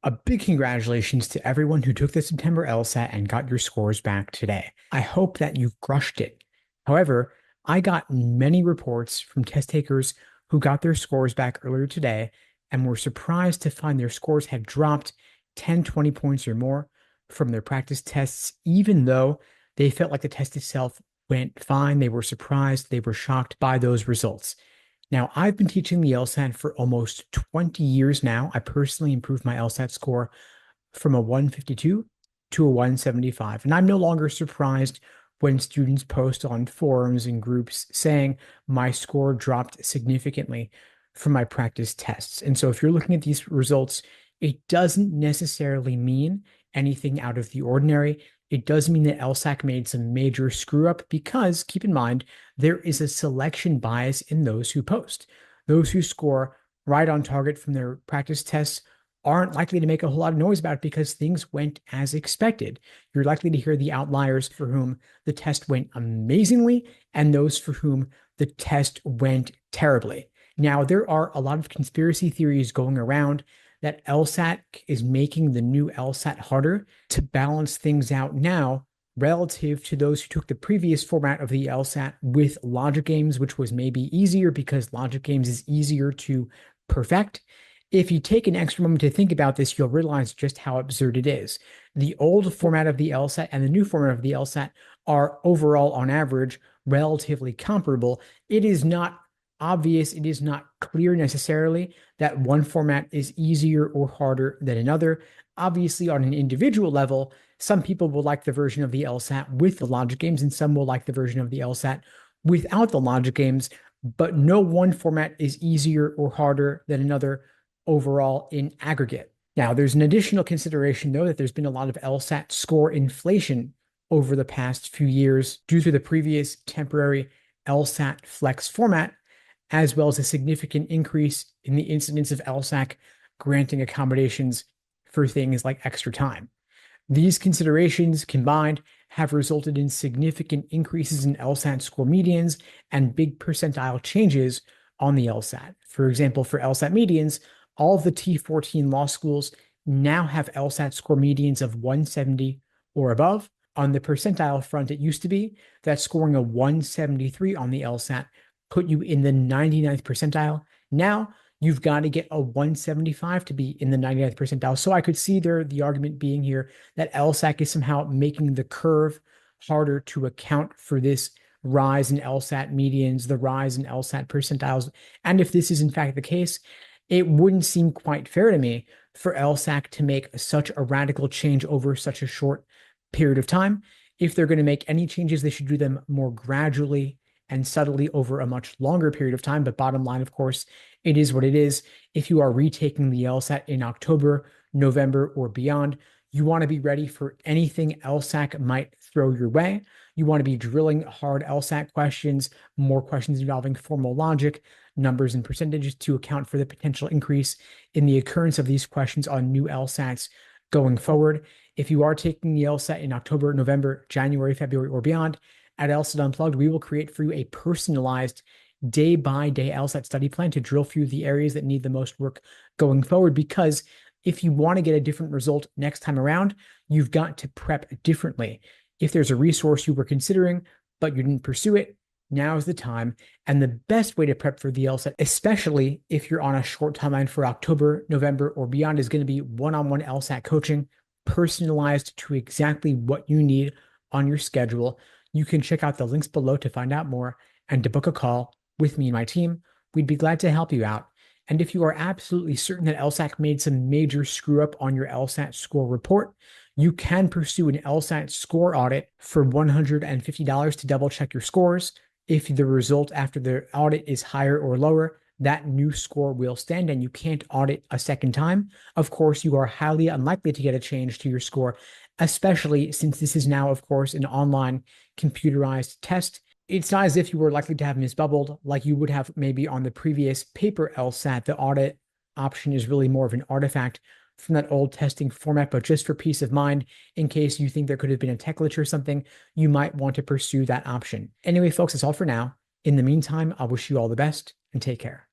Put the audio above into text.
A big congratulations to everyone who took the September LSAT and got your scores back today. I hope that you crushed it. However, I got many reports from test takers who got their scores back earlier today and were surprised to find their scores had dropped 10, 20 points or more from their practice tests, even though they felt like the test itself went fine. They were surprised, they were shocked by those results. Now, I've been teaching the LSAT for almost 20 years now. I personally improved my LSAT score from a 152 to a 175. And I'm no longer surprised when students post on forums and groups saying my score dropped significantly from my practice tests. And so if you're looking at these results, it doesn't necessarily mean anything out of the ordinary. It does mean that LSAC made some major screw up because keep in mind, there is a selection bias in those who post. Those who score right on target from their practice tests aren't likely to make a whole lot of noise about it because things went as expected. You're likely to hear the outliers for whom the test went amazingly and those for whom the test went terribly. Now, there are a lot of conspiracy theories going around that LSAT is making the new LSAT harder to balance things out now relative to those who took the previous format of the LSAT with logic games, which was maybe easier because logic games is easier to perfect. If you take an extra moment to think about this, you'll realize just how absurd it is. The old format of the LSAT and the new format of the LSAT are overall, on average, relatively comparable. It is not obvious, it is not clear necessarily that one format is easier or harder than another. Obviously, on an individual level, some people will like the version of the LSAT with the logic games, and some will like the version of the LSAT without the logic games, but no one format is easier or harder than another overall in aggregate. Now, there's an additional consideration, though, that there's been a lot of LSAT score inflation over the past few years due to the previous temporary LSAT flex format, as well as a significant increase in the incidence of LSAC granting accommodations for things like extra time. These considerations combined have resulted in significant increases in LSAT score medians and big percentile changes on the LSAT. For example, for LSAT medians, all of the T14 law schools now have LSAT score medians of 170 or above. On the percentile front, it used to be that scoring a 173 on the LSAT put you in the 99th percentile. Now you've got to get a 175 to be in the 99th percentile. So I could see the argument being here that LSAC is somehow making the curve harder to account for this rise in LSAT medians, the rise in LSAT percentiles. And if this is in fact the case, it wouldn't seem quite fair to me for LSAC to make such a radical change over such a short period of time. If they're going to make any changes, they should do them more gradually and subtly over a much longer period of time. But bottom line, of course, it is what it is. If you are retaking the LSAT in October, November, or beyond, you want to be ready for anything LSAC might throw your way. You want to be drilling hard LSAT questions, more questions involving formal logic, numbers and percentages to account for the potential increase in the occurrence of these questions on new LSATs going forward. If you are taking the LSAT in October, November, January, February, or beyond, at LSAT Unplugged, we will create for you a personalized day-by-day LSAT study plan to drill through the areas that need the most work going forward. Because if you want to get a different result next time around, you've got to prep differently. If there's a resource you were considering, but you didn't pursue it, now is the time. And the best way to prep for the LSAT, especially if you're on a short timeline for October, November, or beyond, is going to be one-on-one LSAT coaching, personalized to exactly what you need on your schedule. You can check out the links below to find out more and to book a call with me and my team. We'd be glad to help you out. And if you are absolutely certain that LSAC made some major screw up on your LSAT score report, you can pursue an LSAT score audit for $150 to double check your scores. If the result after the audit is higher or lower, that new score will stand and you can't audit a second time. Of course, you are highly unlikely to get a change to your score, especially since this is now, of course, an online computerized test. It's not as if you were likely to have misbubbled like you would have maybe on the previous paper LSAT. The audit option is really more of an artifact from that old testing format, but just for peace of mind, in case you think there could have been a tech glitch or something, you might want to pursue that option. Anyway, folks, that's all for now. In the meantime, I wish you all the best and take care.